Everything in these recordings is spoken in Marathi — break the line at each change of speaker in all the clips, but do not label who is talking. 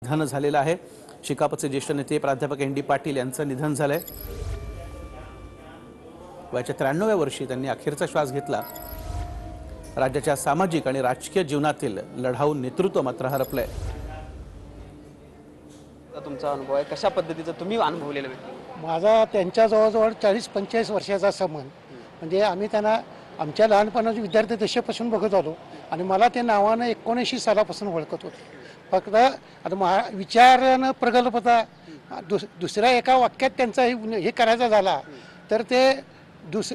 निधन झालेलं आहे। शिकापचे ज्येष्ठ नेते प्राध्यापक एन डी पाटील यांचं निधन झालंय। वयाच्या 93व्या वर्षी त्यांनी अखेरचा श्वास घेतला। राज्याच्या सामाजिक आणि राजकीय जीवनातील लढाऊ नेतृत्व मात्र हरपलंय।
तुमचा अनुभव आहे, कशा पद्धतीचा तुम्ही अनुभवलेला व्यक्ती?
माझा त्यांच्या जवळजवळ 40-45 वर्षाचा संबंध, म्हणजे आम्ही त्यांना आमच्या लहानपणाच्या विद्यार्थी दशेपासून बघत आलो आणि मला ते नावानं 79 सालापासून ओळखत होते। फक्त आता विचारानं प्रगल्भता दुसऱ्या एका वाक्यात त्यांचा हे करायचा झाला तर ते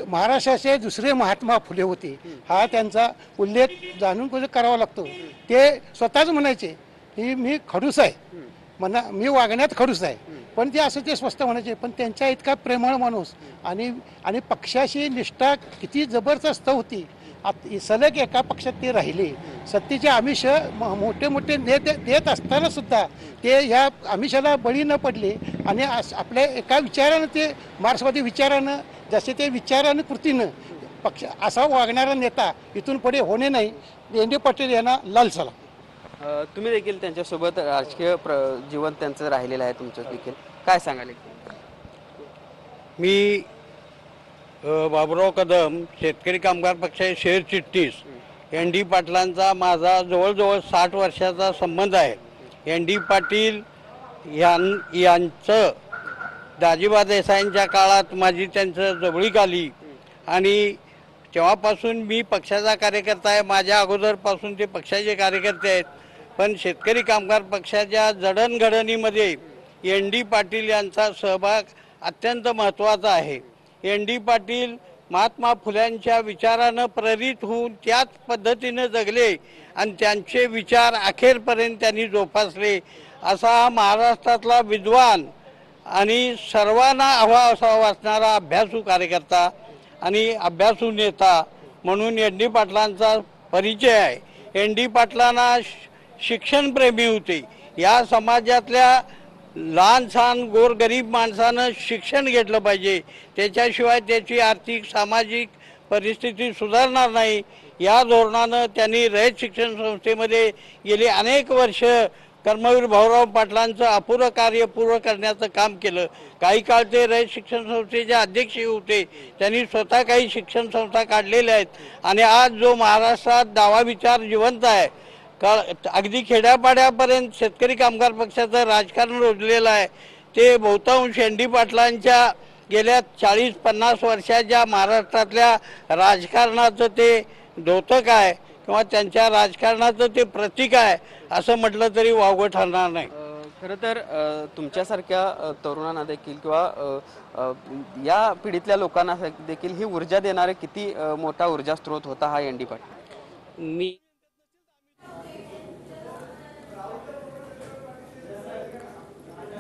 महाराष्ट्राचे दुसरे महात्मा फुले होते हा त्यांचा उल्लेख जाणून कसं करावा लागतो। ते स्वतःच म्हणायचे की मी खडूस आहे, मी वागण्यात खडूस आहे, पण ते असं ते स्वस्त म्हणायचे। पण त्यांच्या इतका प्रेमळ माणूस आणि पक्षाशी निष्ठा किती जबरदस्त होती। सलग एका पक्षात ते राहिले, सत्तेचे आमिष मोठे मोठे देत असताना सुद्धा ते ह्या आमिषाला बळी न पडले आणि आपल्या एका विचारानं ते मार्क्सवादी विचारानं जसे ते विचारानं कृतीनं पक्ष असा वागणारा नेता इथून पुढे होणे नाही। एन डी पाटील यांना लाल सलाम।
तुम्ही देखील त्यांच्यासोबत राजकीय जीवन त्यांचं राहिलेलं आहे, तुमचं देखील काय सांगाल?
मी बाबुराव कदम शेतकरी कामगार पक्षाचे शहर चिटणीस। एन डी पाटलांचा माझा जवळजवळ 60 वर्षाचा संबंध आहे। एन डी पाटील यांचं दाजीबा देसाईंच्या काळात माझी त्यांचं जवळीक आली आणि तेव्हापासून मी पक्षाचा कार्यकर्ता आहे। माझ्या अगोदरपासून ते पक्षाचे कार्यकर्ते आहेत, पण शेतकरी कामगार पक्षाच्या जडणघडणीमध्ये एन डी पाटील यांचा सहभाग अत्यंत महत्त्वाचा आहे। एन डी पाटील महात्मा फुल्यांच्या विचारानं प्रेरित होऊन त्याच पद्धतीने जगले आणि त्यांचे विचार अखेरपर्यंत त्यांनी जोपासले। असा महाराष्ट्रातला विद्वान आणि सर्वांना हवा असा वाचणारा अभ्यासू कार्यकर्ता आणि अभ्यासू नेता म्हणून एन डी पाटलांचा परिचय आहे। एन डी पाटलांना शिक्षणप्रेमी होते। या समाजातल्या लहान सहान गोरगरीब माणसानं शिक्षण घेतलं पाहिजे, त्याच्याशिवाय त्याची आर्थिक सामाजिक परिस्थिती सुधारणार नाही। या धोरणानं त्यांनी रयत शिक्षण संस्थेमध्ये गेली अनेक वर्ष कर्मवीर भाऊराव पाटलांचं अपुरं कार्य पूर्ण करण्याचं काम केलं। काही काळ ते रयत शिक्षण संस्थेचे अध्यक्ष होते। त्यांनी स्वतः काही शिक्षण संस्था काढलेल्या आहेत आणि आज जो महाराष्ट्रात डावा विचार जिवंत आहे, अगदी खेड्यापाड्यापर्यंत शेतकरी कामगार पक्षाचं राजकारण रुजलेलं आहे। ते बहुतांश एन डी पाटलांच्या गेल्या 40-50 वर्षाच्या महाराष्ट्रातल्या राजकारणाचं ते द्योतक आहे किंवा त्यांच्या राजकारणाचं ते प्रतीक आहे असं म्हटलं तरी वावगं ठरणार नाही।
खरं तर तुमच्यासारख्या तरुणांना देखील किंवा या पिढीतल्या लोकांना देखील ही ऊर्जा देणारे किती मोठा ऊर्जा स्रोत होता हा एन डी पाटील।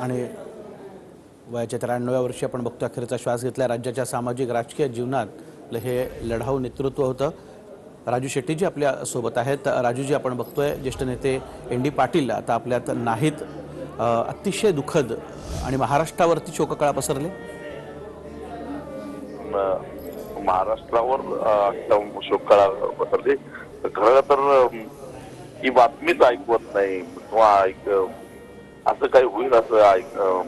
आणि वयाच्या 93व्या वर्षी आपण बघतो अखेरचा श्वास घेतला। राज्याच्या सामाजिक राजकीय जीवनात हे लढाऊ नेतृत्व होतं। राजू शेट्टीजी आपल्या सोबत आहेत। राजूजी, आपण बघतोय ज्येष्ठ नेते एन डी पाटील आता आपल्यात नाहीत। अतिशय दुःखद आणि महाराष्ट्रावरती शोककळा पसरले।
महाराष्ट्रावर शोककळा पसरली। खरं तर ही बातमीच ऐकवत नाही किंवा असं काही होईल असं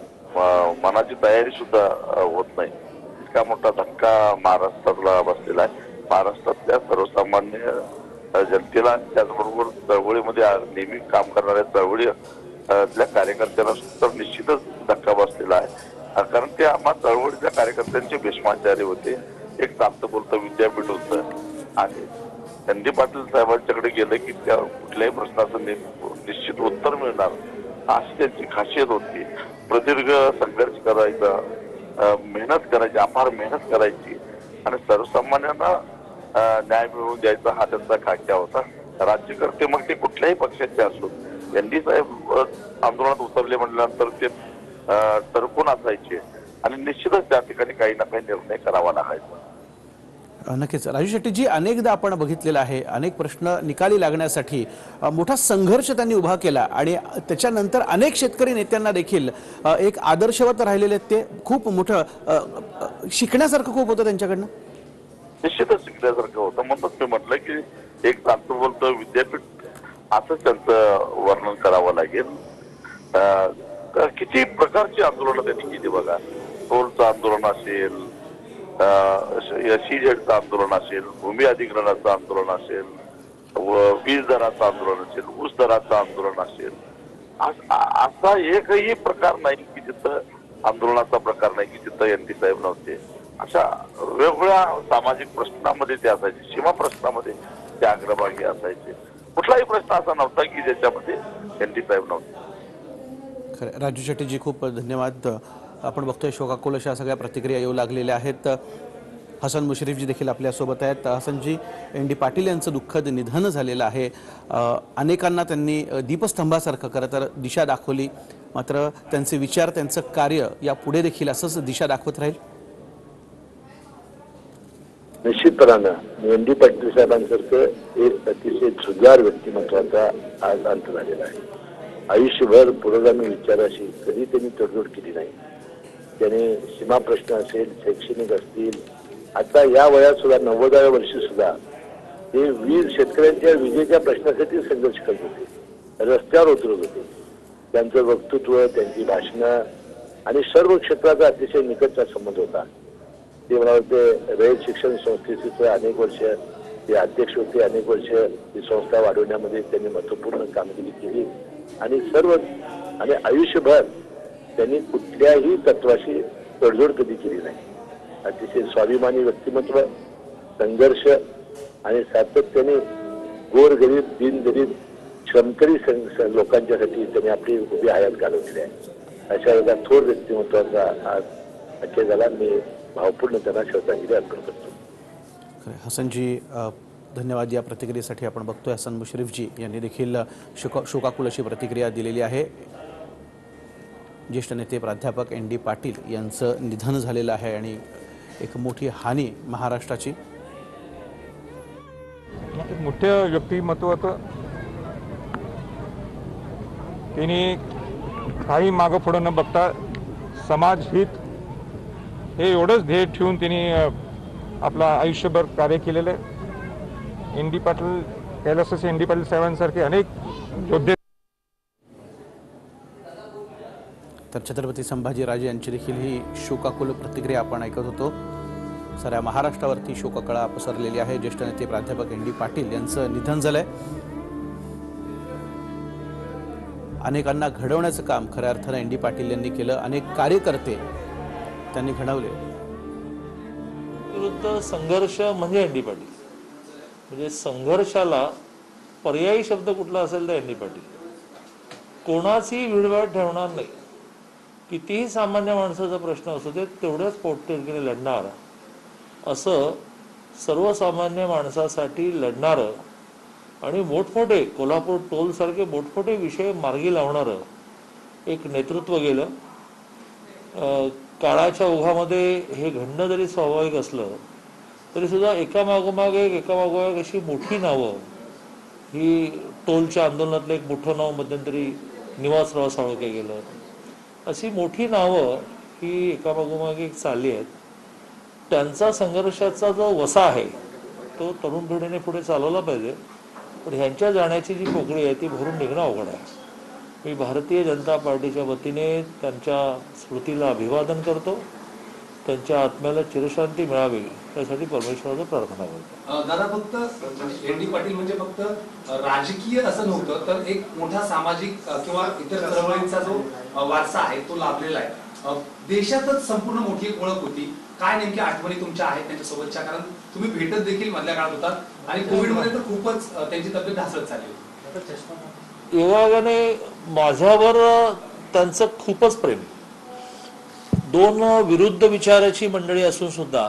मनाची तयारी सुद्धा होत नाही। इतका मोठा धक्का महाराष्ट्राला बसलेला आहे। महाराष्ट्रातल्या सर्वसामान्य जनतेला त्याचबरोबर चळवळीमध्ये नेहमी काम करणाऱ्या चळवळीतल्या कार्यकर्त्यांना सुद्धा निश्चितच धक्का बसलेला आहे। कारण ते आम्हा चळवळीच्या कार्यकर्त्यांचे भीष्माचार्य होते। एक चालतं बोलतं विद्यापीठ होतं आणि एन डी पाटील साहेबांच्याकडे गेलं की त्या कुठल्याही प्रश्नाचं निश्चित उत्तर मिळणार अशी त्यांची खासियत होती। प्रदीर्घ संघर्ष करायचा, मेहनत करायची, अपार मेहनत करायची आणि सर्वसामान्यांना न्याय मिळवून द्यायचा हा त्यांचा खाक्या होता। राज्यकर्ते मग ते कुठल्याही पक्षाचे असो, एन डी साहेब आंदोलनात उतरले म्हटल्यानंतर ते टरकून असायचे आणि निश्चितच त्या ठिकाणी काही ना काही निर्णय करावा लागायचा।
नक्कीच राजू शेट्टीजी, अनेकदा आपण बघितलेलं आहे अनेक प्रश्न निकाली लागण्यासाठी मोठा संघर्ष त्यांनी उभा केला आणि त्याच्यानंतर अनेक शेतकरी नेत्यांना देखील एक आदर्शवत राहिलेले ते खूप मोठं शिकण्यासारखं खूप होतं त्यांच्याकडनं।
निश्चितच शिकण्यासारखं होतं। म्हणूनच मी म्हटलं की एक चालतं बोलतं विद्यापीठ असं त्यांचं वर्णन करावं लागेल। किती प्रकारची आंदोलनं त्यांनी केली बघा. टोलचं आंदोलन असेल, SEZचं आंदोलन असेल, भूमी अधिग्रहणाचं आंदोलन असेल, वीज दराचं आंदोलन असेल, ऊस दराचं आंदोलन असेल, असा एकही प्रकार नाही की जिथं आंदोलनाचा प्रकार नाही की जिथं ND साहेब नव्हते. अशा वेगवेगळ्या सामाजिक प्रश्नामध्ये ते असायचे, सीमा प्रश्नामध्ये ते अग्रभागी असायचे. कुठलाही प्रश्न असा नव्हता की ज्याच्यामध्ये ND साहेब नव्हते.
खरं राजू शेट्टीजी, खूप धन्यवाद. आपण बघतोय शोकाकुल अशा सगळ्या प्रतिक्रिया येऊ लागलेल्या आहेत. हसन मुश्रीफजी देखील आपल्यासोबत आहेत. हसनजी, ND पाटील यांचं दुःखद निधन झालेलं आहे. अनेकांना त्यांनी दीपस्तंभासारखं खरं तर दिशा दाखवली, मात्र त्यांचे विचार, त्यांचं कार्य या पुढे देखील असंच दिशा दाखवत राहील.
निश्चितपणानं ND पाटील साहेबांसारखं एक अतिशय झुंजार व्यक्तिमत्वाचा आज अंत झालेला आहे. आयुष्यभर पुरोगामी विचाराशी कधी त्यांनी तडजोड केली नाही. त्याने सीमा प्रश्न असेल, शैक्षणिक असतील, आता या वयात सुद्धा 90व्या वर्षी सुद्धा ते शेतकऱ्यांच्या विजेच्या प्रश्नासाठी संघर्ष करत होते, रस्त्यावर उतरत होते. त्यांचं वक्तृत्व, त्यांची भाषणं आणि सर्व क्षेत्राचा अतिशय निकटचा संबंध होता. ते मला वाटते रयत शिक्षण संस्थेचे अनेक वर्ष ते अध्यक्ष होते. अनेक वर्ष ही संस्था वाढवण्यामध्ये त्यांनी महत्वपूर्ण कामगिरी केली आणि आयुष्यभर त्यांनी कुठल्याही तत्वाशी तडजोड कधी केली नाही. अतिशय स्वाभिमानी व्यक्तिमत्व, संघर्ष आणि सातत्याने गोरगरीब, दीनगरीब, श्रमकरी लोकांच्यासाठी त्यांनी आपली उभी हयात घालवलेली आहे. अशा एका थोर व्यक्तिमत्वाचा आज अखेर झाला. मी भावपूर्ण त्यांना श्रद्धांजली अर्पण करतो.
हसनजी, धन्यवाद या प्रतिक्रियेसाठी. आपण बघतोय हसन मुश्रीफजी यांनी देखील शोकाकुल अशी प्रतिक्रिया दिलेली आहे. ज्येष्ठ नेते प्राध्यापक ND पाटील यांचं निधन झालेलं आहे आणि एक मोठी हानी महाराष्ट्राची.
मोठ्या व्यक्तिमत्वाचं त्यांनी काही मागं पुढं न बघता समाज हित हे एवढंच ध्येय ठेवून त्यांनी आपला आयुष्यभर कार्य केलेलं आहे. ND Patil, LSS ND Patil साहेबांसारखे अनेक योद्धे.
तर छत्रपती संभाजीराजे यांची देखील ही शोकाकुल प्रतिक्रिया आपण ऐकत होतो. साऱ्या महाराष्ट्रावरती शोककळा पसरलेली आहे. ज्येष्ठ नेते प्राध्यापक ND पाटील यांचं निधन झालंय. अनेकांना घडवण्याचं काम खऱ्या अर्थानं ND पाटील यांनी केलं. अनेक कार्यकर्ते त्यांनी घडवले.
विरुद्ध संघर्ष म्हणजे ND पाटील. म्हणजे संघर्षाला पर्यायी शब्द कुठला असेल तर ND पाटील. कोणाची विल्हेवाट ठेवणार नाही. कितीही सामान्य माणसाचा प्रश्न असू दे तेवढ्याच पोटतिडकीने लढणार, असं सर्वसामान्य माणसासाठी लढणारं आणि मोठमोठे कोल्हापूर टोल सारखे मोठमोठे विषय मार्गी लावणारं एक नेतृत्व गेलं. काळाच्या ओघामध्ये हे घडणं जरी स्वाभाविक असलं तरी सुद्धा एकामागोमाग एक अशी मोठी नावं, ही टोलच्या आंदोलनातलं एक मोठं नाव मध्यंतरी निवासराव साळुंखे गेलं, अशी मोठी नावं ही एकामागोमाग एक चालली आहेत. त्यांचा संघर्षाचा जो वसा आहे तो तरुण पिढीने पुढे चालवला पाहिजे. पण ह्यांच्या जाण्याची जी पोकळी आहे ती भरून निघणं अवघड आहे. मी भारतीय जनता पार्टीच्या वतीने त्यांच्या स्मृतीला अभिवादन करतो. त्यांच्या आत्म्याला चिरशांती मिळावी त्यासाठी परमेश्वराला प्रार्थना करतो.
दादा, फक्त ND पाटील म्हणजे फक्त राजकीय असं नव्हतं, तर एक मोठा सामाजिक किंवा इतर चळवळींचा जो वारसा आहे तो लाभलेला आहे. देशातच संपूर्ण मोठी एक ओळख होती. काय नेमक्या आठवणी तुमच्या आहेत त्यांच्यासोबतच्या? कारण तुम्ही भेटत देखील मधल्या काळात होतात आणि कोविडमध्ये तर खूपच त्यांची तब्येत ढासळत चालली होती.
योगायोगाने माझ्यावर त्यांचं खूपच प्रेम. दोन विरुद्ध विचाराची मंडळी असून सुद्धा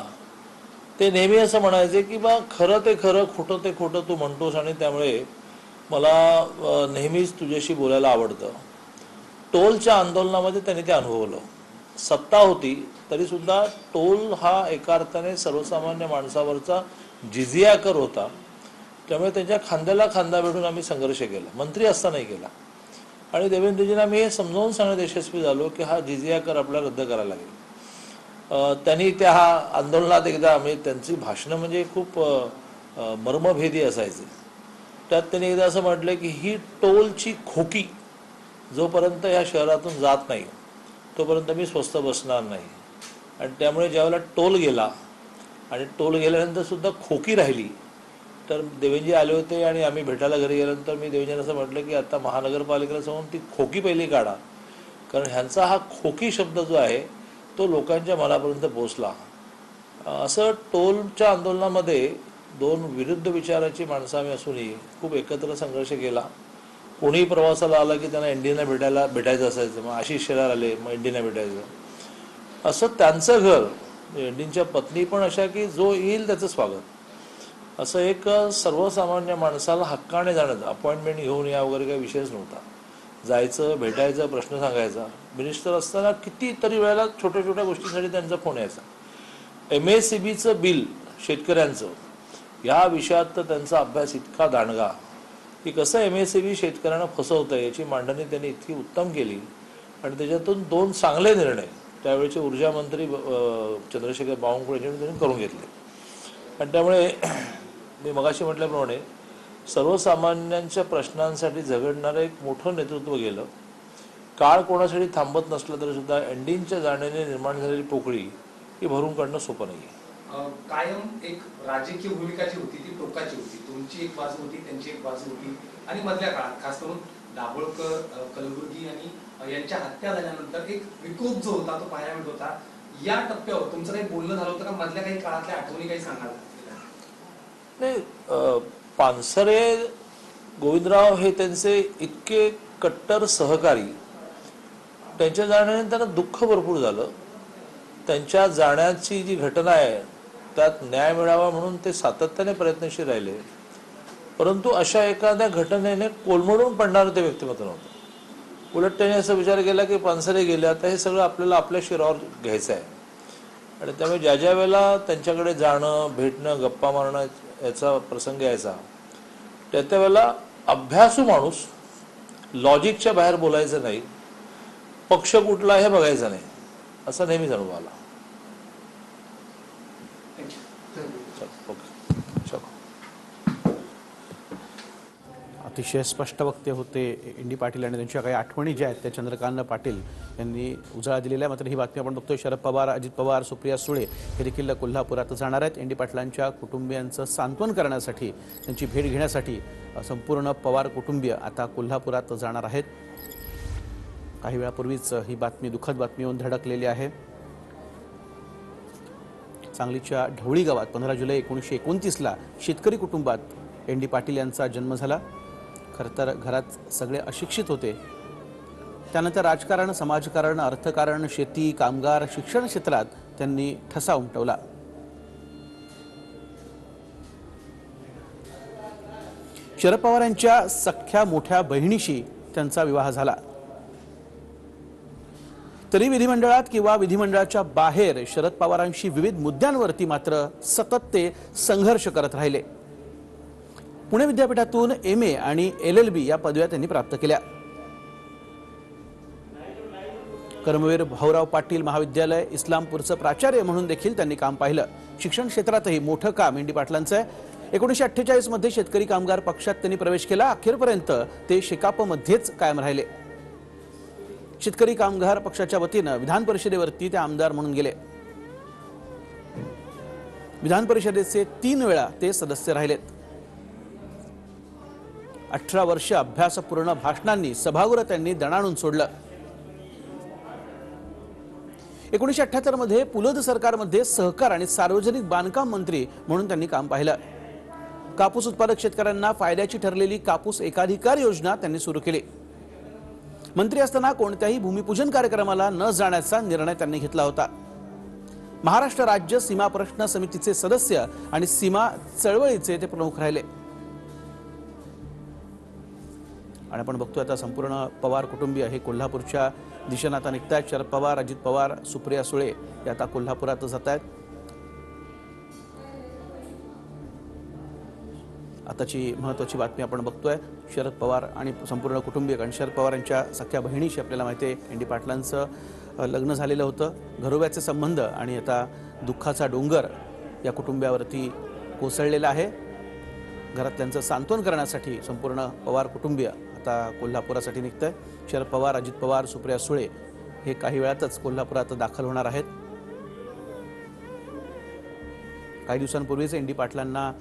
ते नेहमी असं म्हणायचे की बा खरं ते खरं, खोटं ते खोटं तू म्हणतोस आणि त्यामुळे मला नेहमीच तुझ्याशी बोलायला आवडतं. टोलच्या आंदोलनामध्ये त्यांनी ते अनुभवलं. सत्ता होती तरी सुद्धा टोल हा एका अर्थाने सर्वसामान्य माणसावरचा जिझिया कर होता. त्यामुळे त्यांच्या खांद्याला खांदा भेटून आम्ही संघर्ष केला, मंत्री असतानाही केला. आणि देवेंद्रजींना मी हे समजावून सांगण्यात यशस्वी झालो की हा जिझिया कर आपल्याला रद्द करायला लागेल. त्यांनी त्या आंदोलनात एकदा म्हणजे त्यांची भाषणं म्हणजे खूप मर्मभेदी असायची. त्यात त्यांनी एकदा असं म्हटलं की ही टोलची खोकी जोपर्यंत या शहरातून जात नाही तोपर्यंत मी स्वस्त बसणार नाही. आणि त्यामुळे ज्यावेळेला टोल गेला आणि टोल गेल्यानंतर सुद्धा खोकी राहिली, तर देवेंजी आले होते आणि आम्ही भेटायला घरी गेल्यानंतर मी देवेंजींना असं म्हटलं की आता महानगरपालिकेला सांगून ती खोकी पहिली काढा, कारण ह्यांचा हा खोकी शब्द जो आहे तो लोकांच्या मनापर्यंत पोहोचला. असं टोलच्या आंदोलनामध्ये दोन विरुद्ध विचाराची माणसं आम्ही असूनही खूप एकत्र संघर्ष केला. कोणीही प्रवासाला आला की त्यांना एनडीना भेटायचं असायचं, मग आशिष शेलार आले मग एनडीना भेटायचं. असं त्यांचं घर, एनडींच्या पत्नी पण अशा की जो येईल त्याचं स्वागत, असं एक सर्वसामान्य माणसाला हक्काने जाणं, अपॉइंटमेंट घेऊन या वगैरे काही विषयच नव्हता. जायचं, भेटायचं, प्रश्न सांगायचा. मिनिस्टर असताना कितीतरी वेळेला छोट्या छोट्या गोष्टींसाठी त्यांचा फोन यायचा. MSCBचं बिल शेतकऱ्यांचं, या विषयात तर त्यांचा अभ्यास इतका दांडगा की कसं MSCB शेतकऱ्यांना फसवतं याची मांडणी त्यांनी इतकी उत्तम केली. आणि त्याच्यातून दोन चांगले निर्णय त्यावेळेचे ऊर्जा मंत्री चंद्रशेखर बावनकुळे यांनी त्यांनी करून घेतले. आणि त्यामुळे मी मगाशी म्हटल्याप्रमाणे सर्वसामान्यांच्या प्रश्नांसाठी झगडणारं एक मोठं नेतृत्व गेलं. काळ कोणासाठी थांबत नसलं तरी सुद्धा एनडींच्या जाण्याने निर्माण झालेली पोकळी ही भरून काढणं सोपं नाही आहे.
कायम एक राजकीय भूमिका जी होती ती टोकाची होती. तुमची एक बाजू होती, त्यांची एक बाजू होती. आणि मधल्या काळात खास करून दाभोळकर, कलबुर्गी आणि यांच्या हत्या झाल्यानंतर एक विकोप जो होता तो पाहायला मिळत होता. या टप्प्यावर तुमचं काही बोलणं झालं होतं का? मधल्या काही काळातल्या आठवणी काही सांगाल?
नाही, पानसरे गोविंदराव हे त्यांचे इतके कट्टर सहकारी, त्यांच्या जाण्याने त्यांना दुःख भरपूर झालं. त्यांच्या जाण्याची जी घटना आहे त्यात न्याय मिळावा म्हणून ते सातत्याने प्रयत्नशील राहिले. परंतु अशा एखाद्या घटनेने कोलमडून पडणारं ते व्यक्तिमत्व नव्हतं. उलट त्याने असा विचार केला की पानसरे गेले, आता हे सगळं आपल्याला आपल्या शिरावर घ्यायचं आहे. आणि त्यामुळे ज्या ज्या वेळेला त्यांच्याकडे जाणं, भेटणं, गप्पा मारणं याचा प्रसंग यायचा, त्या वेळेला अभ्यासू माणूस, लॉजिकच्या बाहेर बोलायचं नाही, पक्ष कुठला हे बघायचं नाही, असं नेहमी जाणून आला.
अतिशय स्पष्ट वक्ते होते एन डी पाटील आणि त्यांच्या काही आठवणी ज्या आहेत त्या चंद्रकांत पाटील यांनी उजाळा दिलेल्या. मात्र ही बातमी आपण बघतोय, शरद पवार, अजित पवार, सुप्रिया सुळे हे देखील कोल्हापुरात जाणार आहेत. एन डी पाटलांच्या कुटुंबियांचं सांत्वन करण्यासाठी, त्यांची भेट घेण्यासाठी संपूर्ण पवार कुटुंबीय आता कोल्हापुरात जाणार आहेत. काही वेळापूर्वीच ही बातमी, दुःखद बातमी येऊन धडकलेली आहे. सांगलीच्या ढवळी गावात 15 जुलै 1929ला शेतकरी कुटुंबात एन डी पाटील यांचा जन्म झाला. खरं तर घरात सगळे अशिक्षित होते. त्यानंतर राजकारण, समाजकारण, अर्थकारण, शेती, कामगार, शिक्षण क्षेत्रात त्यांनी ठसा उमटवला. शरद पवार यांच्या सख्या मोठ्या बहिणीशी त्यांचा विवाह झाला. तरी विधिमंडळात किंवा विधिमंडळाच्या बाहेर शरद पवारांशी विविध मुद्द्यांवरती मात्र सतत ते संघर्ष करत राहिले. पुणे विद्यापीठातून MA आणि LLB या पदव्या त्यांनी प्राप्त केल्या. कर्मवीर भाऊराव पाटील महाविद्यालय इस्लामपूरचं प्राचार्य म्हणून देखील त्यांनी काम पाहिलं. शिक्षण क्षेत्रातही मोठं काम एन डी पाटलांचं आहे. 1948 मध्ये शेतकरी कामगार पक्षात त्यांनी प्रवेश केला. अखेरपर्यंत ते शेकापमध्येच कायम राहिले. शेतकरी कामगार पक्षाच्या वतीनं विधान परिषदेवरती ते आमदार म्हणून गेले. विधान परिषदेचे 3 वेळा ते सदस्य राहिलेत. 18 वर्ष अभ्यासपूर्ण भाषणांनी सभागृह त्यांनी दणाणून सोडलं. 1978 मध्ये पुलोद सरकारमध्ये सहकार आणि सार्वजनिक बांधकाम मंत्री म्हणून त्यांनी काम पाहिलं. कापूस उत्पादक शेतकऱ्यांना फायद्याची ठरलेली कापूस एकाधिकार योजना त्यांनी सुरू केली. मंत्री असताना कोणत्याही भूमिपूजन कार्यक्रमाला न जाण्याचा निर्णय त्यांनी घेतला होता. महाराष्ट्र राज्य सीमा प्रश्न समितीचे सदस्य आणि सीमा चळवळीचे ते प्रमुख राहिले. आणि आपण बघतोय आता संपूर्ण पवार कुटुंबीय हे कोल्हापूरच्या दिशेने आता निघतायत. शरद पवार, अजित पवार, सुप्रिया सुळे हे आता कोल्हापुरात जात आहेत. आताची महत्त्वाची बातमी आपण बघतोय, शरद पवार आणि संपूर्ण कुटुंबीय. कारण शरद पवार यांच्या सख्या बहिणीशी आपल्याला माहिती आहे एन डी पाटलांचं लग्न झालेलं होतं. घरोब्याचे संबंध आणि आता दुःखाचा डोंगर या कुटुंबियावरती कोसळलेला आहे. घरातल्यांचं सांत्वन करण्यासाठी संपूर्ण पवार कुटुंबीय आता कोल्हापुरासाठी निघतंय. शरद पवार, अजित पवार, सुप्रिया सुळे हे काही वेळातच कोल्हापुरात दाखल होणार आहेत. काही दिवसांपूर्वीच एन डी पाटलांना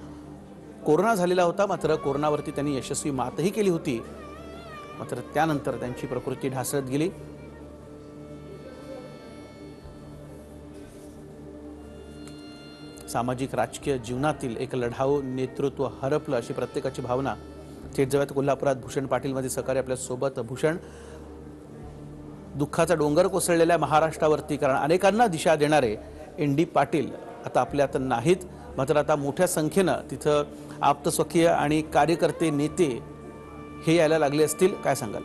कोरोना झालेला होता, मात्र कोरोनावरती त्यांनी यशस्वी मातही केली होती. मात्र त्यानंतर त्यांची प्रकृती ढासळत गेली. सामाजिक राजकीय जीवनातील एक लढाऊ नेतृत्व हरपलं अशी प्रत्येकाची भावना. थेट जाऊयात कोल्हापुरात भूषण पाटील माझे सहकारी आपल्या सोबत. भूषण, दुःखाचा डोंगर कोसळलेल्या महाराष्ट्रावरती, कारण अनेकांना दिशा देणारे एन डी पाटील आता आपल्यात नाहीत, मात्र आता मोठ्या संख्येनं तिथं आप्तस्वकीय आणि कार्यकर्ते, नेते हे यायला लागले असतील, काय सांगाल?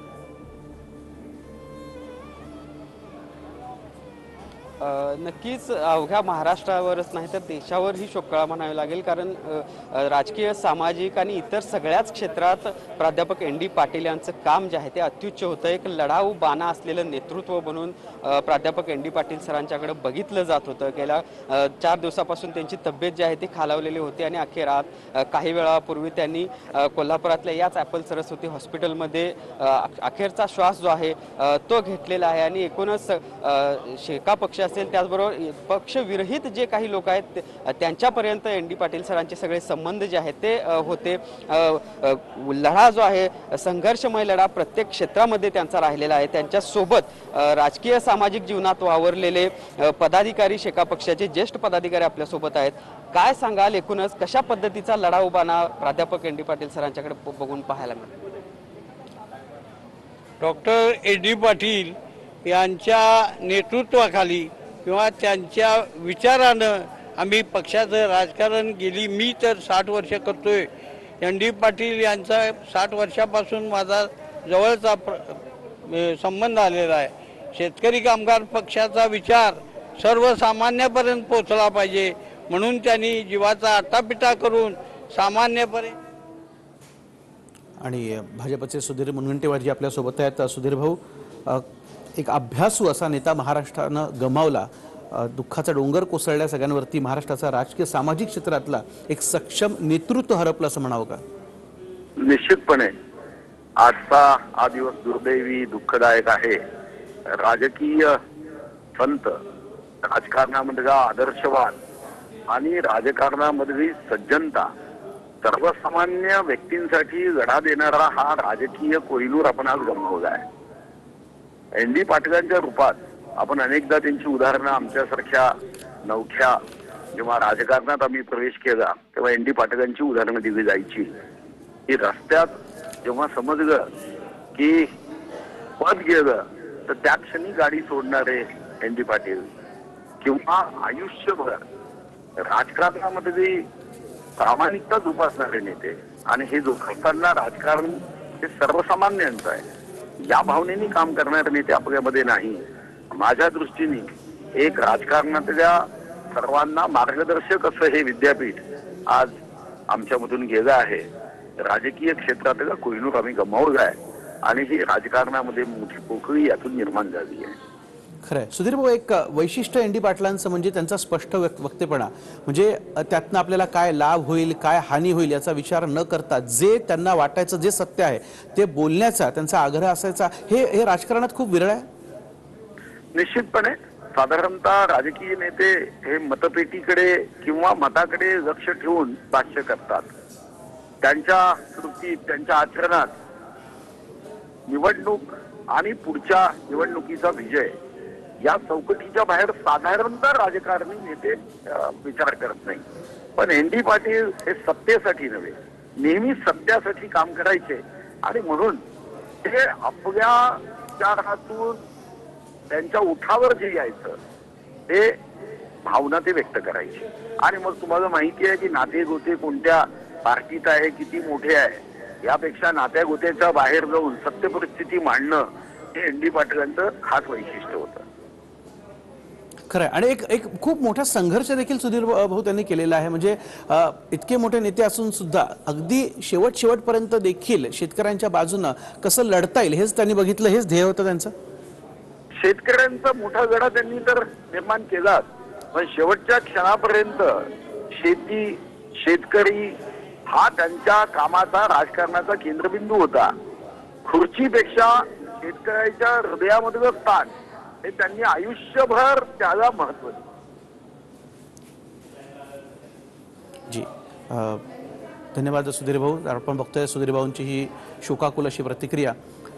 नक्कीच अवघ्या महाराष्ट्रावरच नाही तर देशावर ही शोककळा म्हणावी लागेल, कारण राजकीय, सामाजिक आणि इतर सगळ्याच क्षेत्रात प्राध्यापक एन डी पाटील यांचं काम जे आहे ते अत्युच्च होतं. एक लढाऊ बाणा असलेलं नेतृत्व बनून प्राध्यापक एन डी पाटील सरांच्याकडे बघितलं जात होतं. गेल्या 4 दिवसापासून त्यांची तब्येत जी आहे ती खालावलेली होती आणि अखेरात काही वेळापूर्वी त्यांनी कोल्हापुरातल्या याच ॲपल सरस्वती हॉस्पिटलमध्ये अखेरचा श्वास जो आहे तो घेतलेला आहे. आणि एकूणच शेका पक्ष असेल, त्याचबरोबर पक्षविरहित जे काही लोक आहेत त्यांच्यापर्यंत एन डी पाटील सरांचे सगळे संबंध जे आहेत ते होते. लढा जो आहे, संघर्षमय लढा प्रत्येक क्षेत्रामध्ये त्यांचा राहिलेला आहे. त्यांच्यासोबत राजकीय, सामाजिक जीवनात वावरलेले पदाधिकारी, शेका पक्षाचे ज्येष्ठ पदाधिकारी आपल्यासोबत आहेत. काय सांगाल, एकूणच कशा पद्धतीचा लढा उभारणार प्राध्यापक एन डी पाटील सरांच्याकडे बघून पाहायला मिळेल?
डॉक्टर एन डी पाटील यांच्या नेतृत्वाखाली किंवा त्यांच्या विचारानं आम्ही पक्षाचं राजकारण गेली, मी तर 60 वर्ष करतोय. एन डी पाटील यांचा 60 वर्षापासून माझा जवळचा संबंध आलेला आहे. शेतकरी कामगार पक्षाचा विचार सर्वसामान्यापर्यंत पोहोचला पाहिजे म्हणून त्यांनी जीवाचा आटापिटा करून सामान्यपर्यंत.
आणि भाजपचे सुधीर मुनगंटीवार जी आपल्यासोबत आहेत. सुधीर भाऊ, एक अभ्यासू असा नेता महाराष्ट्रानं गमावला. दुःखाचा डोंगर कोसळल्या सगळ्यांवरती. महाराष्ट्राचा राजकीय, सामाजिक क्षेत्रातला एक सक्षम नेतृत्व हरपलं असं म्हणावं का?
निश्चितपणे आजचा हा दिवस दुर्दैवी, दुःखदायक आहे. राजकीय संत, राजकारणामधला आदर्शवाद आणि राजकारणामधली सज्जनता, सर्वसामान्य व्यक्तींसाठी लढा देणारा हा राजकीय कोहिनूर आपण आज गमावला आहे. एन डी पाटलांच्या रूपात आपण अनेकदा त्यांची उदाहरणं आमच्यासारख्या नवख्या जेव्हा राजकारणात आम्ही प्रवेश केला तेव्हा एन डी पाटलांची उदाहरणं दिली जायची की रस्त्यात जेव्हा समजलं की पद गेलं तर त्या क्षणी गाडी सोडणारे एन डी पाटील, किंवा आयुष्यभर राजकारणामध्ये प्रामाणिकता जोपासणारे नेते. आणि हे जोपासताना राजकारण हे सर्वसामान्यांचं आहे, या भावनेने काम करणारे नेते आपल्यामध्ये नाही. माझ्या दृष्टीने एक राजकारणातल्या सर्वांना मार्गदर्शक असं हे विद्यापीठ आज आमच्यामधून गेलं आहे. राजकीय क्षेत्रातला कोहिनूर आम्ही गमावला आहे आणि ही राजकारणामध्ये मोठी पोकळी यातून निर्माण झाली आहे.
खरंय सुधीर भाऊ, एक वैशिष्ट्य एन डी पाटलांचं म्हणजे त्यांचा स्पष्ट वक्तेपणा. म्हणजे त्यातनं आपल्याला काय लाभ होईल, काय हानी होईल याचा विचार न करता जे त्यांना वाटायचं, जे सत्य आहे ते बोलण्याचा त्यांचा आग्रह असायचा. हे राजकारणात खूप विरळ आहे.
निश्चितपणे साधारणतः राजकीय नेते हे मतपेटीकडे किंवा मताकडे लक्ष ठेवून भाष्य करतात. त्यांच्या कृतीत, त्यांच्या आचरणात निवडणूक आणि पुढच्या निवडणुकीचा विजय या चौकटीच्या बाहेर साधारणतः राजकारणी नेते विचार करत नाही. पण एन डी पाटील हे सत्तेसाठी नव्हे, नेहमी सत्यासाठी काम करायचे आणि म्हणून ते आपल्या विचारातून त्यांच्या उठावर जे यायचं ते भावना ते व्यक्त करायचे. आणि मग तुम्हाला माहिती आहे की नाते गोते कोणत्या पार्टीत आहे, किती मोठे आहे, यापेक्षा नात्या गोत्याच्या बाहेर जाऊन सत्य परिस्थिती मांडणं हे एन डी पाटलांचं खास वैशिष्ट्य होतं.
खरं. आणि एक खूप मोठा संघर्ष देखील सुधीर भाऊ त्यांनी केलेला आहे. म्हणजे इतके मोठे नेते असून सुद्धा अगदी शेवटपर्यंत देखील शेतकऱ्यांच्या बाजूनं कसं लढता येईल हेच त्यांनी बघितलं, हेच ध्येय होतं त्यांचं.
शेतकऱ्यांचा मोठा गडा त्यांनी तर निर्माण केला, पण शेवटच्या क्षणापर्यंत शेती, शेतकरी हा त्यांच्या कामाचा, राजकारणाचा केंद्रबिंदू होता. खुर्चीपेक्षा शेतकऱ्याच्या हृदयामधलं स्थान हे त्यांनी आयुष्यभर त्याला महत्व दिलं.
जी धन्यवाद सुधीर भाऊ. आपण बघतोय सुधीर भाऊंची ही शोकाकुल अशी प्रतिक्रिया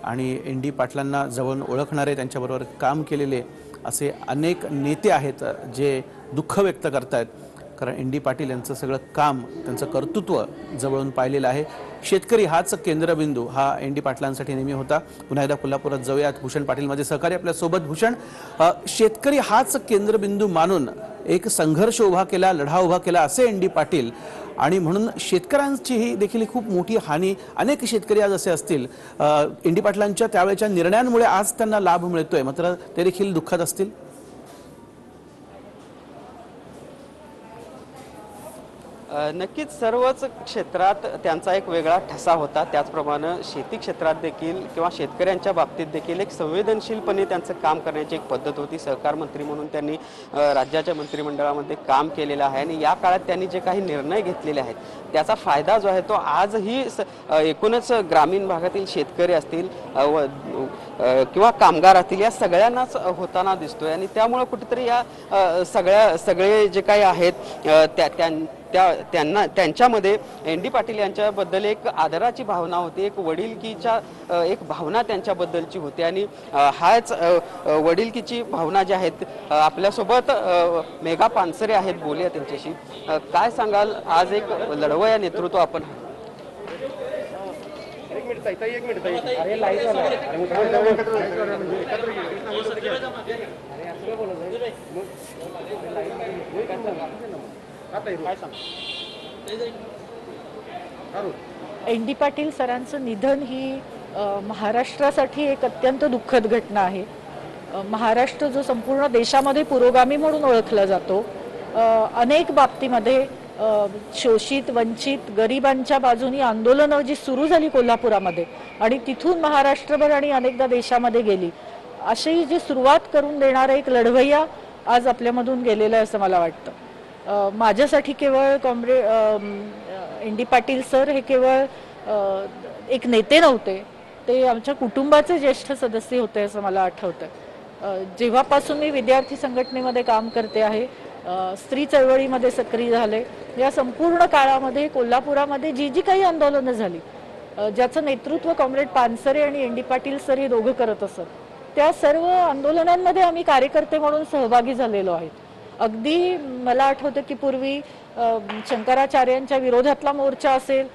आणि एन.डी. पाटलांना जवळून ओळखणारे, त्यांच्याबरोबर काम केलेले असे अनेक नेते आहेत जे दुःख व्यक्त करतायत. कारण एन.डी. पाटील यांचं सगळं काम, त्यांचं कर्तृत्व जवळून पाहिलेलं आहे. शेतकरी हाच केंद्रबिंदू हा एन.डी. पाटलांसाठी नेहमी होता. पुन्हा एकदा कोल्हापुरात जाऊयात. भूषण पाटील माझे सहकारी आपल्यासोबत. भूषण, शेतकरी हाच केंद्रबिंदू मानून एक संघर्ष उभा केला, लढा उभा केला असे एन.डी. पाटील, आणि म्हणून शेतकऱ्यांचीही देखील खूप मोठी हानी, अनेक शेतकरी आज असे असतील एन.डी. पाटलांच्या त्यावेळेच्या निर्णयांमुळे आज त्यांना लाभ मिळतोय, मात्र ते देखील दुःखात असतील.
नक्कीच सर्वच क्षेत्रात त्यांचा एक वेगळा ठसा होता. त्याचप्रमाणे शेती क्षेत्रात देखील किंवा शेतकऱ्यांच्या बाबतीत देखील एक संवेदनशीलपणे त्यांचं काम करण्याची एक पद्धत होती. सहकार मंत्री म्हणून त्यांनी राज्याच्या मंत्रिमंडळामध्ये काम केलेलं आहे आणि या काळात त्यांनी जे काही निर्णय घेतलेले आहेत त्याचा फायदा जो आहे तो आजही एकूणच ग्रामीण भागातील शेतकरी असतील किंवा कामगार असतील या सगळ्यांनाच होताना दिसतोय. आणि त्यामुळे कुठेतरी या सगळे जे काही आहेत त्यांच्यामध्ये एन.डी. पाटील यांच्याबद्दल एक आदराची भावना होती, एक वडिलकीच्या एक भावना त्यांच्याबद्दलची होती. आणि हाच वडिलकीची भावना जी आहेत आपल्यासोबत मेघा पानसरे आहेत, बोलूया त्यांच्याशी. काय सांगाल, आज एक लढवया नेतृत्व आपण
एन.डी. पाटील सरांचं निधन ही महाराष्ट्रासाठी एक अत्यंत दुःखद घटना आहे. महाराष्ट्र जो संपूर्ण देशामध्ये पुरोगामी म्हणून ओळखला जातो, अनेक बाबतीमध्ये शोषित, वंचित, गरिबांच्या बाजूनी आंदोलनं जी सुरू झाली कोल्हापुरामध्ये आणि तिथून महाराष्ट्रभर आणि अनेकदा देशामध्ये गेली, अशी जी सुरुवात करून देणारा एक लढवय्या आज आपल्यामधून गेलेला आहे असं मला वाटतं. माझ्यासाठी केवळ एन.डी. पाटील सर हे केवळ एक नेते नव्हते, ते आमच्या कुटुंबाचे ज्येष्ठ सदस्य होते असं मला आठवतं. जेव्हापासून मी विद्यार्थी संघटनेमध्ये काम करते आहे, स्त्री चळवळीमध्ये सक्रिय झाले, या संपूर्ण काळामध्ये कोल्हापुरामध्ये जी काही आंदोलनं झाली, ज्याचं नेतृत्व कॉम्रेड पानसरे आणि एन.डी. पाटील सर हे दोघं करत असत, त्या सर्व आंदोलनांमध्ये आम्ही कार्यकर्ते म्हणून सहभागी झालेलो आहेत. अगदी मला आठवतं की पूर्वी शंकराचार्यांच्या विरोधातला मोर्चा असेल,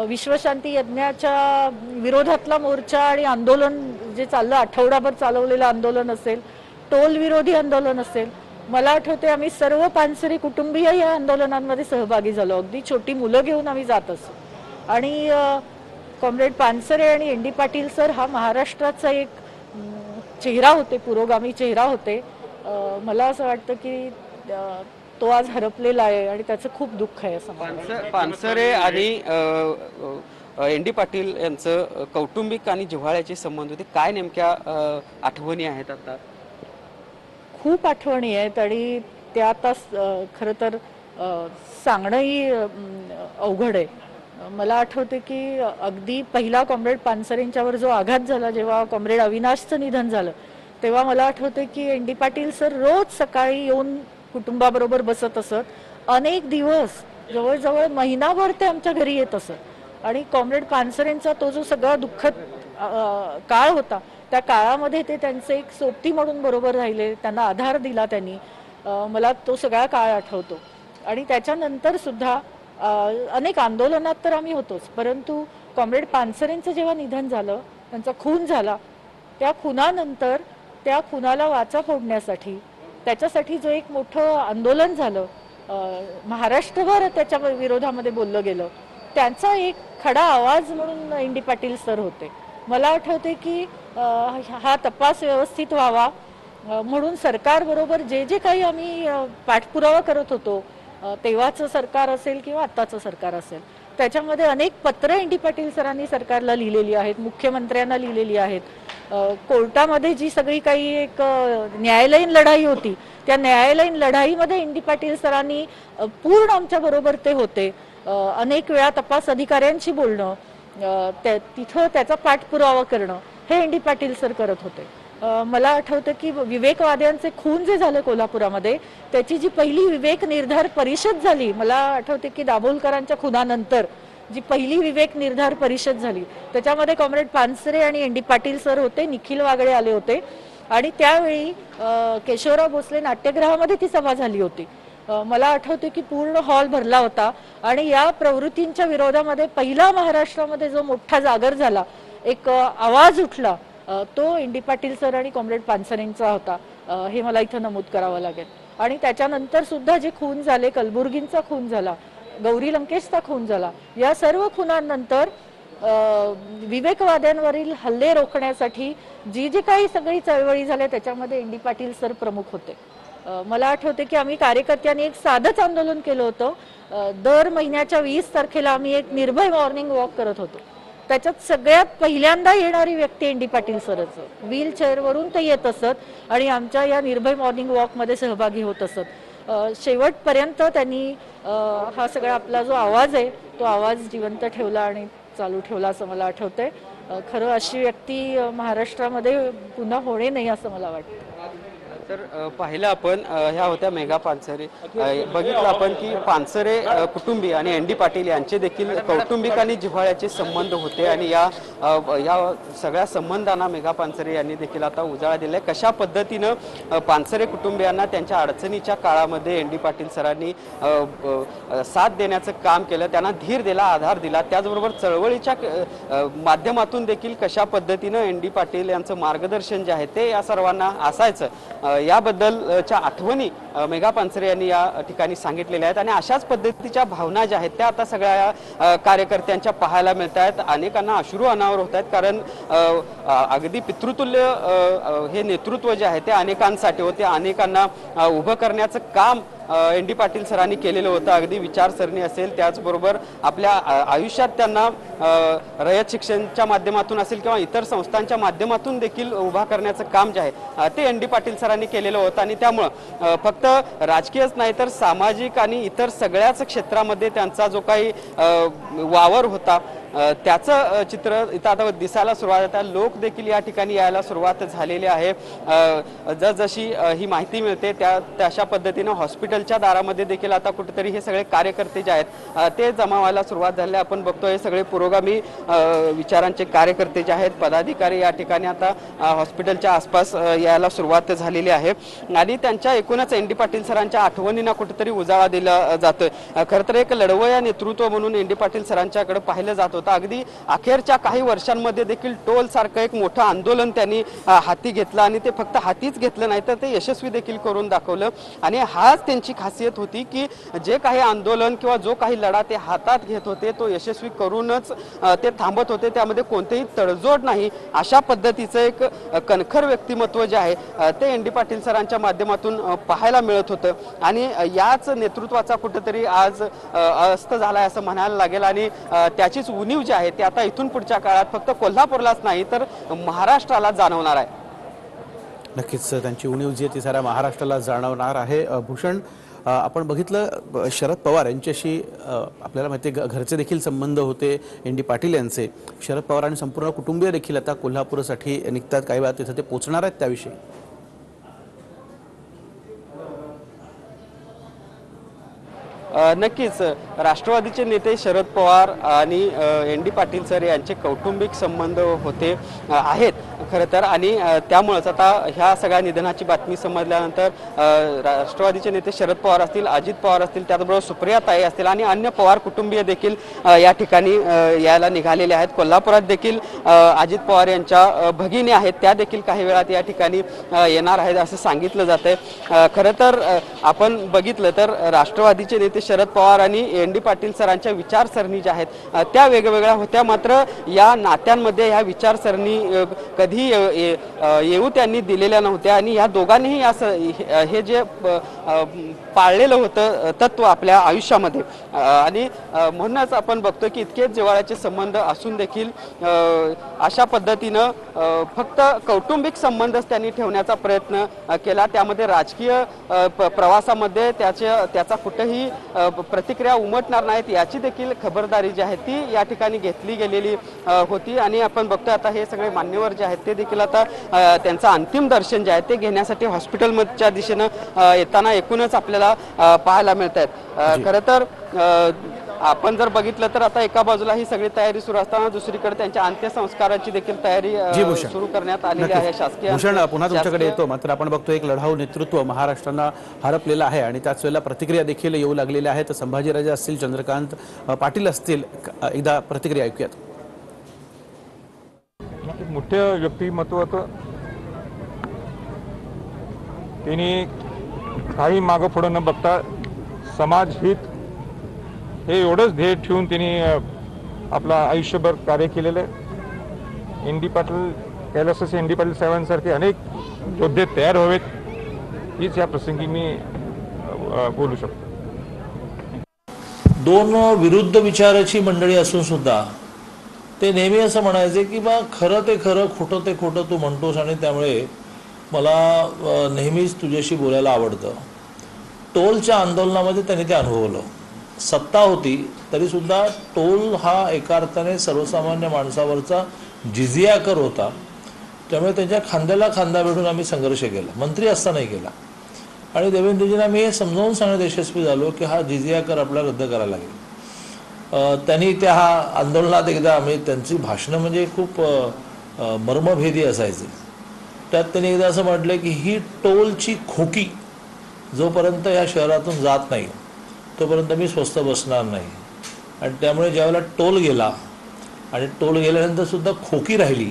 विश्वशांती यज्ञाच्या विरोधातला मोर्चा आणि आंदोलन जे चाललं, आठवडाभर चालवलेलं आंदोलन असेल, टोल विरोधी आंदोलन असेल, मला आठवते आम्ही सर्व पानसरे कुटुंबीय या आंदोलनांमध्ये सहभागी झालो. अगदी छोटी मुलं घेऊन आम्ही जात असतो. आणि कॉम्रेड पानसरे आणि एन.डी. पाटील सर हा महाराष्ट्राचा एक चेहरा होते, पुरोगामी चेहरा होते. मला असं वाटतं की तो आज हरपलेला आहे आणि त्याचं खूप दुःख आहे असं.
पानसरे आणि एन.डी. पाटील यांचं कौटुंबिक आणि जिव्हाळ्याचे संबंध होते. काय नेमक्या आठवणी आहेत आता?
खूप आठवणी आहेत आणि त्या आता खरं तर सांगणंही अवघड आहे. मला आठवते की अगदी पहिला कॉम्रेड पानसरेंच्यावर जो आघात झाला, जेव्हा कॉम्रेड अविनाशचं निधन झालं, तेव्हा मला आठवते की एन.डी. पाटील सर रोज सकाळी येऊन कुटुंबाबरोबर बसत असत. अनेक दिवस, जवळजवळ महिनाभर ते आमच्या घरी येत असत. आणि कॉम्रेड पानसरेंचा तो जो सगळा दुःखद काळ होता, त्या काळामध्ये ते त्यांचे एक सोबती म्हणून बरोबर राहिले, त्यांना आधार दिला त्यांनी. मला तो सगळा काळ आठवतो. आणि त्याच्यानंतर सुद्धा अनेक आंदोलनात तर आम्ही होतोच, परंतु कॉम्रेड पानसरेंचं जेव्हा निधन झालं, त्यांचा खून झाला, त्या खुनानंतर त्या खुनाला वाचा फोडण्यासाठी, त्याच्यासाठी जो एक मोठं आंदोलन झालं, महाराष्ट्रभर त्याच्या विरोधामध्ये बोललं गेलं, त्यांचा एक खडा आवाज म्हणून एन.डी. पाटील सर होते. मला आठवते की हा तपास व्यवस्थित व्हावा म्हणून सरकारबरोबर जे काही आम्ही पाठपुरावा करत होतो, तेव्हाचं सरकार असेल किंवा आत्ताचं सरकार असेल, त्याच्यामध्ये अनेक पत्र एन.डी. पाटील सरांनी सरकारला लिहिलेली आहेत, मुख्यमंत्र्यांना लिहिलेली आहेत. कोर्टामध्ये जी सगळी काही एक न्यायालयीन लढाई होती, त्या न्यायालयीन लढाईमध्ये एन.डी. पाटील सरांनी पूर्ण आमच्या बरोबर ते होते. अनेक वेळा तपास अधिकाऱ्यांशी बोलणं, तिथं त्याचा पाठपुरावा करणं हे एन डी पाटील सर करत होते. मला आठवतं की विवेकवाद्यांचे खून जे झाले कोल्हापुरामध्ये त्याची जी पहिली विवेक निर्धार परिषद झाली, मला आठवते की दाभोलकरांच्या खुनानंतर जी पहिली विवेक निर्धार परिषद झाली त्याच्यामध्ये कॉम्रेड पानसरे आणि एन डी पाटील सर होते, निखिल वागळे आले होते आणि त्यावेळी केशवराव भोसले नाट्यगृहामध्ये ती सभा झाली होती. मला आठवते की पूर्ण हॉल भरला होता आणि या प्रवृत्तींच्या विरोधामध्ये पहिला महाराष्ट्रामध्ये जो मोठा जागर झाला, एक आवाज उठला, तो एन डी पाटील सर आणि कॉम्रेड पानसरेंचा होता. हे मला इथं नमूद करावं लागेल. आणि त्याच्यानंतर सुद्धा जे खून झाले, कलबुर्गींचा खून झाला, गौरी लंकेशचा खून झाला, या सर्व खुनांनंतर विवेकवाद्यांवरील हल्ले रोखण्यासाठी जी काही सगळी चळवळी झाल्या त्याच्यामध्ये एन डी पाटील सर प्रमुख होते. मला आठवते की आम्ही कार्यकर्त्यांनी एक साधंच आंदोलन केलं होतं. दर महिन्याच्या 20 तारखेला आम्ही एक निर्भय मॉर्निंग वॉक करत होतो. त्याच्यात सगळ्यात पहिल्यांदा येणारी व्यक्ती एन डी पाटील सरच, व्हीलचेअरवरून ते येत असत आणि आमच्या या निर्भय मॉर्निंग वॉकमध्ये सहभागी होत असत. शेवटपर्यंत त्यांनी हा सगळा आपला जो आवाज आहे तो आवाज जिवंत ठेवला आणि चालू ठेवला असं मला आठवतंय. खरं अशी व्यक्ती महाराष्ट्रामध्ये पुन्हा होणे नाही असं मला वाटतं.
तर पाहिलं आपण ह्या होत्या मेघा पानसरे. बघितलं आपण की पानसरे कुटुंबीय आणि एन डी पाटील यांचे देखील कौटुंबिक आणि जिव्हाळ्याचे संबंध होते आणि या सगळ्या संबंधांना मेघा पानसरे यांनी देखील आता उजाळा दिलाय. कशा पद्धतीनं पानसरे कुटुंबियांना त्यांच्या अडचणीच्या काळामध्ये एन डी पाटील सरांनी साथ देण्याचं काम केलं, त्यांना धीर दिला, आधार दिला. त्याचबरोबर चळवळीच्या माध्यमातून देखील कशा पद्धतीनं एन डी पाटील यांचं मार्गदर्शन जे आहे ते या सर्वांना असायचं, याबद्दलच्या आठवणी मेघा पानसरे यांनी या ठिकाणी सांगितलेल्या आहेत. आणि अशाच पद्धतीच्या भावना ज्या आहेत त्या आता सगळ्या कार्यकर्त्यांच्या पाहायला मिळत आहेत. अनेकांना अश्रू अनावर होत आहेत, कारण अगदी पितृतुल्य हे नेतृत्व जे आहे ते अनेकांसाठी होते. अनेकांना उभं करण्याचं काम एन डी पाटील सरांनी केलेलं होतं. अगदी विचारसरणी असेल, त्याचबरोबर आपल्या आयुष्यात त्यांना रयत शिक्षणच्या माध्यमातून असेल किंवा इतर संस्थांच्या माध्यमातून देखील उभा करण्याचं काम जे आहे ते एन डी पाटील सरांनी केलेलं होतं. आणि त्यामुळं फक्त राजकीयच नाही तर सामाजिक आणि इतर सगळ्याच क्षेत्रामध्ये त्यांचा जो काही वावर होता त्याचं चित्र इथं आता दिसायला सुरुवात होता. लोक देखील या ठिकाणी यायला सुरुवात झालेली आहे. जसजशी ही माहिती मिळते त्याशा पद्धतीनं हॉस्पिटलच्या दारामध्ये देखील आता कुठेतरी हे सगळे कार्यकर्ते जे आहेत ते जमा व्हायला सुरुवात झाली. आपण बघतोय हे सगळे पुरोगामी विचारांचे कार्यकर्ते जे आहेत, पदाधिकारी या ठिकाणी आता हॉस्पिटलच्या आसपास यायला सुरुवात झालेली आहे आणि त्यांच्या एकूणच एन डी पाटील सरांच्या आठवणींना कुठेतरी उजाळा दिला जातोय. खरं तर एक लढवया नेतृत्व म्हणून एन डी पाटील सरांच्याकडे पाहिलं जात होतं. अगदी अखेरच्या काही वर्षांमध्ये देखील टोल सारखं एक मोठं आंदोलन त्यांनी हाती घेतलं आणि ते फक्त हातीच घेतलं नाही तर ते यशस्वी देखील करून दाखवलं. आणि हाच त्यांची खासियत होती की जे काही आंदोलन किंवा जो काही लढा ते हातात घेत होते तो यशस्वी करूनच ते थांबत होते. त्यामध्ये कोणतेही तडजोड नाही. अशा पद्धतीचं एक कणखर व्यक्तिमत्व जे आहे ते एन डी पाटील सरांच्या माध्यमातून पाहायला मिळत होतं. आणि याच नेतृत्वाचा कुठेतरी आज अस्त झाला असं म्हणायला लागेल. आणि त्याचीच उणीव जे आहे ते आता इथून पुढच्या काळात फक्त कोल्हापूरलाच नाही तर महाराष्ट्राला जाणवणार आहे.
नक्कीच त्यांची उणीव जी आहे ती साऱ्या महाराष्ट्राला जाणवणार आहे. भूषण, आपण बघितलं शरद पवार यांच्याशी आपल्याला माहिती आहे घरचे देखील संबंध होते एन डी पाटील यांचे. शरद पवार आणि संपूर्ण कुटुंबीय देखील आता कोल्हापूरसाठी निघतात. काही वेळा तिथं ते पोहोचणार आहेत. त्याविषयी
नक्कीच राष्ट्रवादीचे नेते शरद पवार आणि एन डी पाटील सर यांचे कौटुंबिक संबंध होते आहेत खरं तर. आणि त्यामुळेच आता ह्या सगळ्या निधनाची बातमी समजल्यानंतर राष्ट्रवादीचे नेते शरद पवार असतील, अजित पवार असतील, त्याचबरोबर सुप्रियाताई असतील आणि अन्य पवार कुटुंबीय देखील या ठिकाणी यायला निघालेले आहेत. कोल्हापुरात देखील अजित पवार यांच्या भगिनी आहेत, त्या देखील काही वेळात या ठिकाणी येणार आहेत असं सांगितलं जातंय. खरं तर आपण बघितलं तर राष्ट्रवादीचे नेते शरद पवार आणि एन डी पाटील सरांच्या विचारसरणी ज्या आहेत त्या वेगवेगळ्या होत्या. मात्र या नात्यांमध्ये ह्या विचारसरणी कधी येऊ त्यांनी दिलेल्या नव्हत्या. आणि या दोघांनीही हे जे पाळलेलं होतं तत्व आपल्या आयुष्यामध्ये. आणि म्हणूनच आपण बघतो की इतकेच जिव्हाळ्याचे संबंध असून देखील अशा पद्धतीनं फक्त कौटुंबिक संबंधच त्यांनी ठेवण्याचा प्रयत्न केला। त्यामध्ये राजकीय प्रवासामध्ये त्याचा कुठेही प्रतिक्रिया उमटणार नाहीत याची देखील खबरदारी जी आहे ती या ठिकाणी घेतली गेलेली होती। आणि आपण बघतोय आता हे सगळे मान्यवर जे आहेत ते देखील आता त्यांचं अंतिम दर्शन जे आहे ते घेण्यासाठी हॉस्पिटलच्या दिशेनं येताना एकूणच आपल्याला पाहायला मिळत आहेत। खरं तर आपण जर बघितलं तर आता एका बाजूला ही सगळी तयारी सुरू असताना दुसरीकडे त्यांच्या अंत्यसंस्काराची देखील तयारी सुरू करण्यात आलेली आहे शासकीय।
भूषण, पुन्हा तुमच्याकडे येतो, मात्र आपण बघतो एक लढाऊ नेतृत्व महाराष्ट्रानं हरपलेलं आहे आणि त्याच वेळेला प्रतिक्रिया देखील येऊ लागलेल्या आहेत। संभाजीराजे असतील, चंद्रकांत पाटील असतील, एकदा प्रतिक्रिया ऐकूयात।
मोठ्या व्यक्तिमत्वाचं त्यांनी काही मागं पुढं न बघता समाज हित हे एवढंच ध्येय ठेवून त्यांनी आपलं आयुष्यभर कार्य केलेलं आहे। N D Patil Kailas N D Patil साहेबांसारखे अनेक योद्धे तयार व्हावेत हीच या प्रसंगी मी बोलू शकतो।
दोन विरुद्ध विचाराची मंडळी असून सुद्धा ते नेहमी असं म्हणायचे की बा खरं ते खरं, खोटं ते खोटं तू म्हणतोस आणि त्यामुळे मला नेहमीच तुझ्याशी बोलायला आवडतं। टोलच्या आंदोलनामध्ये त्यांनी ते अनुभवलं। सत्ता होती तरीसुद्धा टोल हा एका अर्थाने सर्वसामान्य माणसावरचा जिझिया कर होता, त्यामुळे त्यांच्या खांद्याला खांदा भेटून आम्ही संघर्ष केला, मंत्री असतानाही केला। आणि देवेंद्रजींना आम्ही हे समजावून सांगण्यात यशस्वी झालो की हा जिझिया कर आपल्याला रद्द करायला लागेल। त्यांनी त्या आंदोलनात एकदा आम्ही त्यांची भाषणं म्हणजे खूप मर्मभेदी असायची। त्यात त्यांनी एकदा असं म्हटलं की ही टोलची खोकी जोपर्यंत या शहरातून जात नाही तोपर्यंत मी स्वस्त बसणार नाही। आणि त्यामुळे ज्यावेळेला टोल गेला आणि टोल गेल्यानंतर सुद्धा खोकी राहिली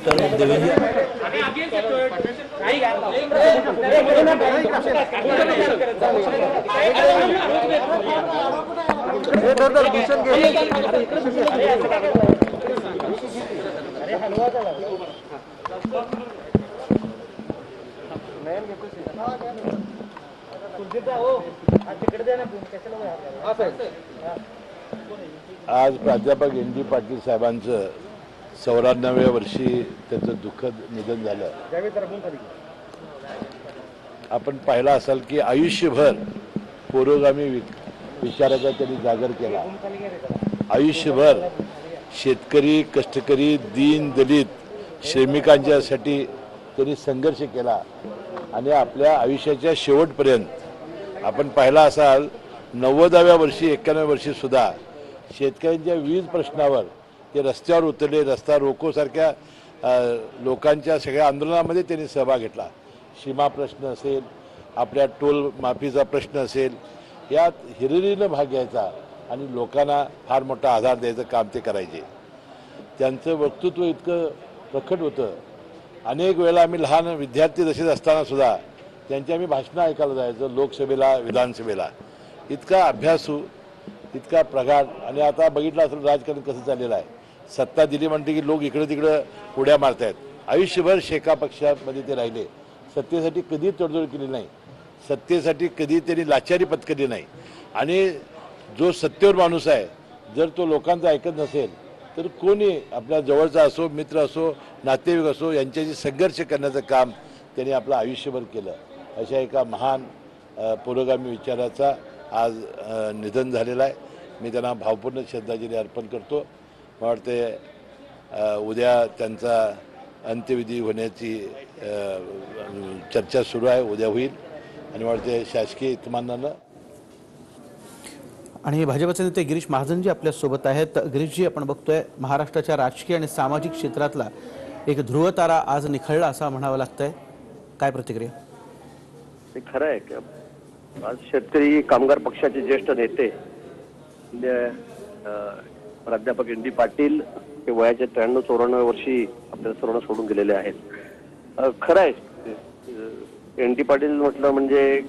तर देवेंद्र
आज प्राध्यापक एन डी पाटील साहेबांचं 94व्या वर्षी त्याचं दुःखद निधन झालं। आपण पाहिलं असाल की आयुष्यभर पुरोगामी विचाराचा त्यांनी जागर केला। आयुष्यभर शेतकरी, कष्टकरी, दीन दलित श्रमिकांच्यासाठी त्यांनी संघर्ष केला आणि आपल्या आयुष्याच्या शेवटपर्यंत आपण पाहिला असाल 90व्या वर्षी 91व्या वर्षी सुद्धा शेतकऱ्यांच्या विविध प्रश्नावर ते रस्त्यावर उतरले। रस्ता रोकोसारख्या लोकांच्या सगळ्या आंदोलनामध्ये त्यांनी सहभाग घेतला। सीमा प्रश्न असेल, आपल्या टोल माफीचा प्रश्न असेल, यात हिरिरीनं भाग घ्यायचा आणि लोकांना फार मोठा आधार द्यायचं काम ते करायचे। त्यांचं वक्तृत्व इतकं प्रखट होतं। अनेक वेळा आम्ही लहान विद्यार्थी जसे असताना सुद्धा त्यांची आम्ही भाषणं ऐकायला जायचं, लोकसभेला, विधानसभेला। इतका अभ्यासू, इतका प्रगाढ। आणि आता बघितलं असेल राजकारण कसं चाललेलं आहे। सत्ता दिली म्हणते की लोक इकडे तिकडं उड्या मारत आहेत। आयुष्यभर शेका पक्षामध्ये ते राहिले, सत्तेसाठी कधी तडजोड केली नाही, सत्तेसाठी कधी त्यांनी लाचारी पत्करली नाही। आणि जो सत्तेवर माणूस आहे जर तो लोकांचं ऐकत नसेल तर कोणी आपल्या जवळचा असो, मित्र असो, नातेवाईक असो, यांच्याशी संघर्ष करण्याचं काम त्यांनी आपलं आयुष्यभर केलं। अशा एका महान पुरोगामी विचाराचा आज निधन झालेलं आहे। मी त्यांना भावपूर्ण श्रद्धांजली अर्पण करतो। मला वाटते उद्या त्यांचा अंत्यविधी होण्याची चर्चा सुरू आहे, उद्या होईल आणि मला वाटते शासकीय इतमानानं।
आणि भाजपचे नेते गिरीश महाजनजी आपल्या सोबत आहेत। गिरीशजी, आपण बघतोय महाराष्ट्राच्या राजकीय आणि सामाजिक क्षेत्रातला एक ध्रुवतारा आज निखळला असं म्हणावं लागतंय, काय प्रतिक्रिया?
ते खरं आहे की आज शेतकरी कामगार पक्षाचे ज्येष्ठ नेते प्राध्यापक एन डी पाटील हे वयाच्या 93-94 वर्षी आपल्याला सर्वांना सोडून गेलेले आहेत। खरं आहे, एन डी पाटील म्हटलं म्हणजे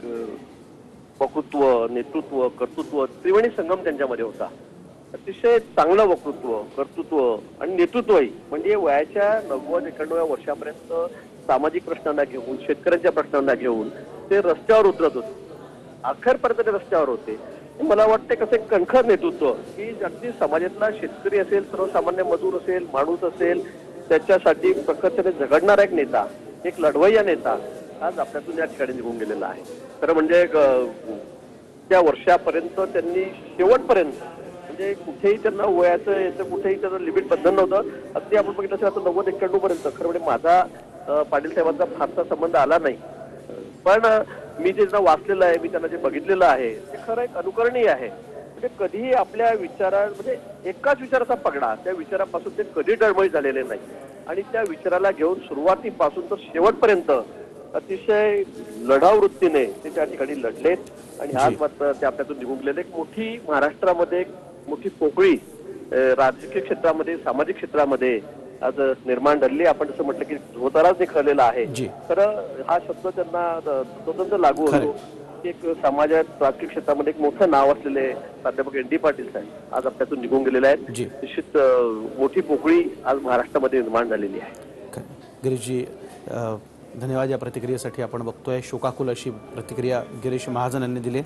वक्तृत्व, नेतृत्व, कर्तृत्व त्रिवेणी संगम त्यांच्यामध्ये होता। अतिशय चांगलं वक्तृत्व, कर्तृत्व आणि नेतृत्वही। म्हणजे वयाच्या 90-91व्या वर्षापर्यंत सामाजिक प्रश्नांना घेऊन, शेतकऱ्यांच्या प्रश्नांना घेऊन ते रस्त्यावर उतरत होते, अखेरपर्यंत ते रस्त्यावर होते। मला वाटते कसं एक कणखर नेतृत्व की अगदी समाजातला शेतकरी असेल, सर्वसामान्य मजूर असेल, माणूस असेल, त्याच्यासाठी प्रखरतेने झगडणारा एक नेता, एक लढवय्या नेता आज आपल्यातून या ठिकाणी निघून गेलेला आहे. खरं म्हणजे त्या वर्षापर्यंत त्यांनी शेवटपर्यंत म्हणजे कुठेही त्यांना वयाचं याचं कुठेही त्याचं लिमिट बंधन नव्हतं. अगदी आपण बघितलं असेल आता 90-91 पर्यंत खरं म्हणजे माझा पाटील साहेबांचा फारसा संबंध आला नाही, पण मी जे वाचलेलं आहे, मी त्यांना जे बघितलेलं आहे ते खरं एक अनुकरणीय आहे. म्हणजे कधीही आपल्या विचारा म्हणजे एकाच विचाराचा पगडा, त्या विचारापासून ते कधी डळमळीत झालेले नाही आणि त्या विचाराला घेऊन सुरुवातीपासून तर शेवटपर्यंत अतिशय लढाऊ वृत्तीने ते त्या ठिकाणी लढलेत आणि आज मात्र ते आपल्यातून निघून गेलेले. एक मोठी महाराष्ट्रामध्ये एक मोठी पोकळी राजकीय क्षेत्रामध्ये, सामाजिक क्षेत्रामध्ये आज निर्माण झाली. आपण जसं म्हटलं की धोताराच निखळलेला आहे. खरं हा शब्द त्यांना स्वतंत्र लागू होतो. एक समाजात राजकीय क्षेत्रामध्ये एक मोठं नाव असलेले प्राध्यापक एन डी पाटील साहेब आज आपल्यातून निघून गेलेले आहेत. निश्चित मोठी पोकळी आज महाराष्ट्रामध्ये निर्माण झालेली आहे.
गिरीशजी धन्यवाद या प्रतिक्रियेसाठी. आपण बघतोय शोकाकुल अशी प्रतिक्रिया गिरीश महाजन यांनी दिली.